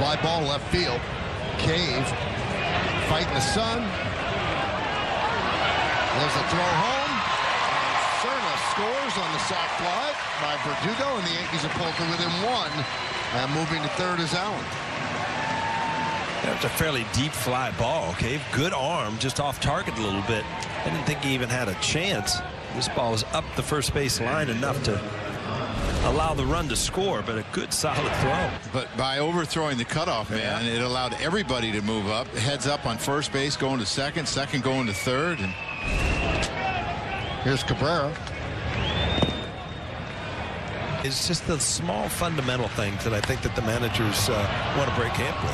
Fly ball left field. Cave fighting the sun. There's a throw home. Cerna scores on the sac fly by Verdugo, and the Yankees are pulled to within one. And moving to third is Allen. That was a fairly deep fly ball. Cave, good arm, just off target a little bit. I didn't think he even had a chance. This ball was up the first base line enough to allow the run to score, but a good solid throw. But by overthrowing the cutoff man, it allowed everybody to move up. Heads up on first base, going to second, second going to third. And here's Cabrera. It's just the small fundamental things that I think that the managers want to break camp with.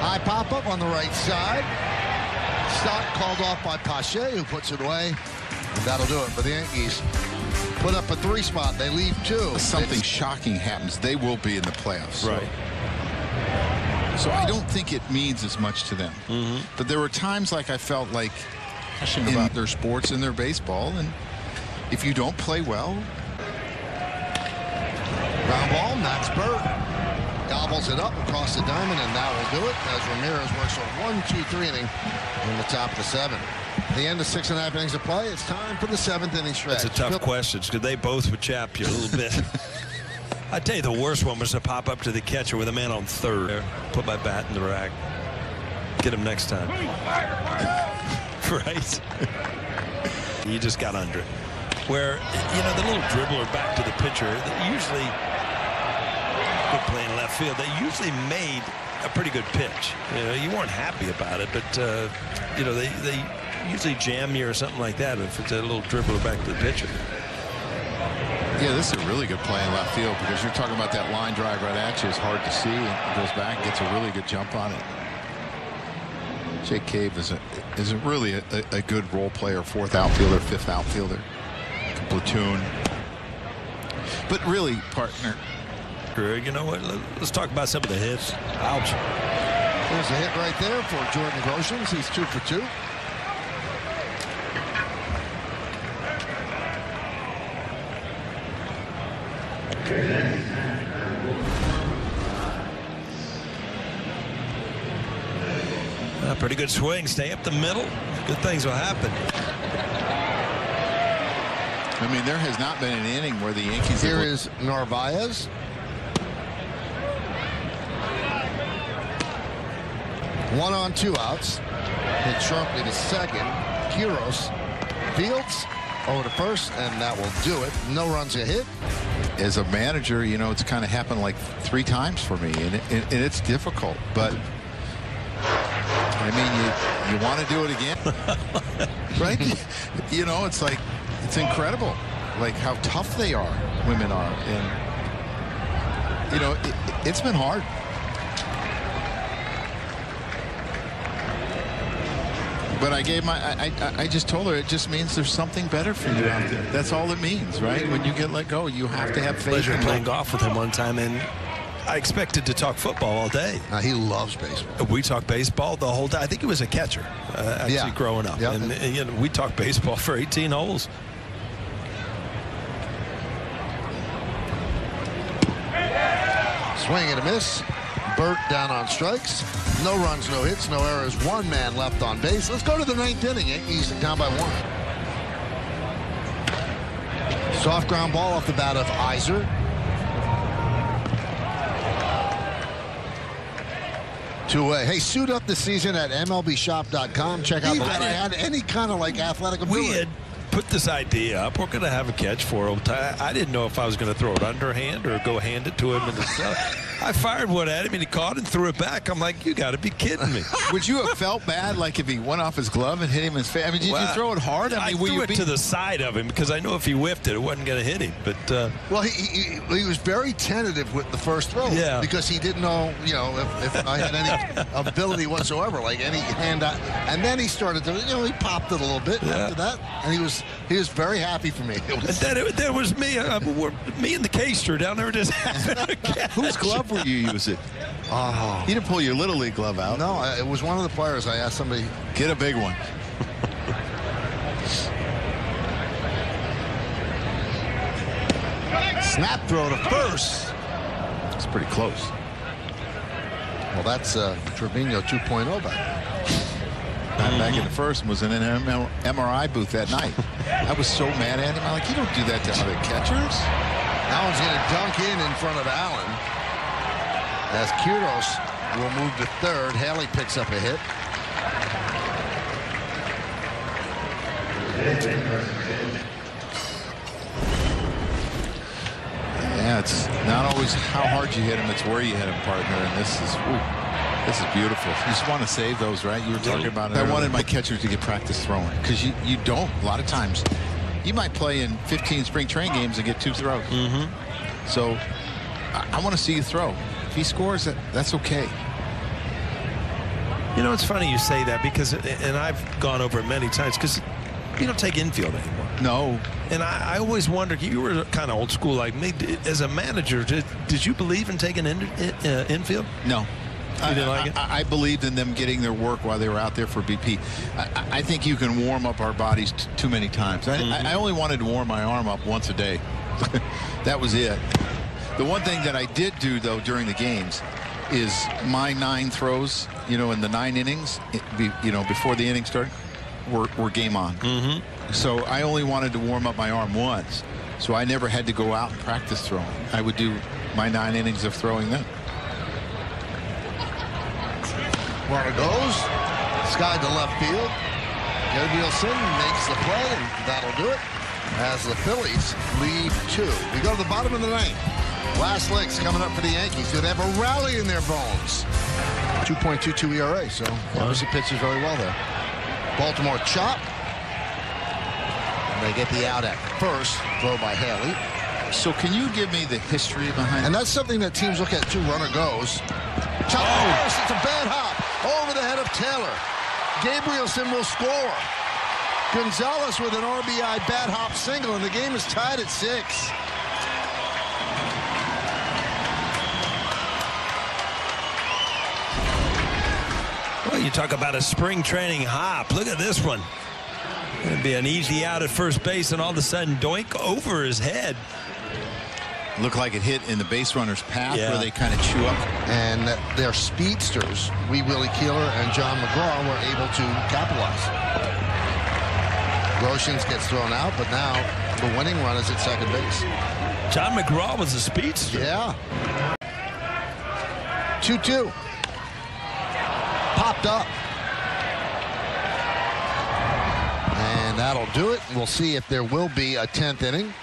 High pop-up on the right side. Stott called off by Pache, who puts it away. And that'll do it for the Yankees. Put up a 3 spot. They leave 2. Something shocking happens. They will be in the playoffs. Right. So I don't think it means as much to them. But there were times like I felt like in their sports, in their baseball, and if you don't play well. Ground ball, Max Burt gobbles it up across the diamond, and that will do it as Ramirez works a 1-2-3 inning in the top of the 7th. At the end of 6.5 innings of play, it's time for the 7th inning stretch. That's a tough question because they both would chap you a little bit. I tell you, the worst one was to pop up to the catcher with a man on third. Put my bat in the rack. Get him next time. Right? You just got under it. Where, you know, the little dribbler back to the pitcher, usually good play in left field. They usually made a pretty good pitch. You know, you weren't happy about it, but you know, they usually jam you or something like that if it's a little dribbler back to the pitcher. Yeah, this is a really good play in left field because you're talking about that line drive right at you. It's hard to see, and goes back and gets a really good jump on it. Jake Cave is really a good role player, 4th outfielder, 5th outfielder, platoon. But really, partner. You know what? Let's talk about some of the hits. Ouch. There's a hit right there for Jordan Groshans. He's 2 for 2. Pretty good swing. Stay up the middle. Good things will happen. I mean, there has not been an inning where the Yankees. Here is Narvaez. One on, 2 outs. Hit sharply to second. Quiros fields over to first, and that will do it. No runs a hit. As a manager, you know, it's kind of happened like 3 times for me, and it's difficult. But I mean, you want to do it again, right? You know, it's like it's incredible, like how tough they are. Women are, and you know, it's been hard. But I just told her it just means there's something better for you out there. That's all it means, right? When you get let go, you have to have faith. Pleasure playing golf with him one time, and I expected to talk football all day. He loves baseball. We talked baseball the whole day. I think he was a catcher, actually, growing up. Yep. And you know, we talked baseball for 18 holes. Swing and a miss. Burt down on strikes. No runs, no hits, no errors. 1 man left on base. Let's go to the 9th inning. Yankees down by 1. Soft ground ball off the bat of Iser. 2-away. Hey, suit up this season at MLBshop.com. Check out the I had any kind of like athletic ability. We had put this idea up. We're going to have a catch for him. I didn't know if I was going to throw it underhand or go hand it to him in the stuff. I fired one at him and he caught it and threw it back. I'm like, you got to be kidding me. Would you have felt bad, like if he went off his glove and hit him in his face? I mean, did you throw it hard? I threw it to the side of him because I know if he whiffed it, it wasn't going to hit him. But well, he was very tentative with the first throw. Yeah. Because he didn't know, you know, if I had any ability whatsoever, like any hand. And then he started to, you know, he popped it a little bit after that, and he was very happy for me. And then there was me, me and the caster down there just having a catch. Whose glove were you using? Oh. You didn't pull your Little League glove out. No, it was one of the players. I asked somebody. Get a big one. Snap throw to first. It's pretty close. Well, that's Trevino 2.0 back there. Back in the first was in an MRI booth that night. I was so mad at him. I'm like, you don't do that to other catchers. Allen's going to dunk in front of Allen. As Quiros will move to third. Haley picks up a hit. Yeah, it's not always how hard you hit him, it's where you hit him, partner. And this is beautiful. You just want to save those, right? You were talking about it. I wanted my catchers to get practice throwing, because you don't. A lot of times, you might play in 15 spring training games and get 2 throws. So I want to see you throw. If he scores, that's okay. You know, it's funny you say that, because, and I've gone over it many times, because you don't take infield anymore. No. And I always wondered, you were kind of old school like me. As a manager, did you believe in taking infield? No. You didn't like it? I believed in them getting their work while they were out there for BP. I think you can warm up our bodies too many times. I only wanted to warm my arm up once a day. That was it. The one thing that I did do, though, during the games is my 9 throws, you know, in the 9 innings, you know, before the inning started, were game on. So I only wanted to warm up my arm once. So I never had to go out and practice throwing. I would do my 9 innings of throwing then. Runner goes. Sky to left field. Gabrielson makes the play, and that'll do it. As the Phillies lead 2. We go to the bottom of the 9th. Last legs coming up for the Yankees. They have a rally in their bones. 2.22 ERA, so obviously pitches very well there. Baltimore chop. And they get the out at first. Throw by Haley. So can you give me the history behind And that's something that teams look at too. Runner goes. Chop first. It's a bad hop. Over the head of Taylor. Gabrielson will score. Gonzalez with an RBI bad hop single, and the game is tied at 6. Well, you talk about a spring training hop. Look at this one. Going to be an easy out at first base, and all of a sudden, doink over his head. Looked like it hit in the base runner's path where they kind of chew up. And their speedsters, Wee Willie Keeler and John McGraw, were able to capitalize. Groshans gets thrown out, but now the winning run is at second base. John McGraw was a speedster. Yeah. 2-2. Popped up. And that'll do it. We'll see if there will be a 10th inning.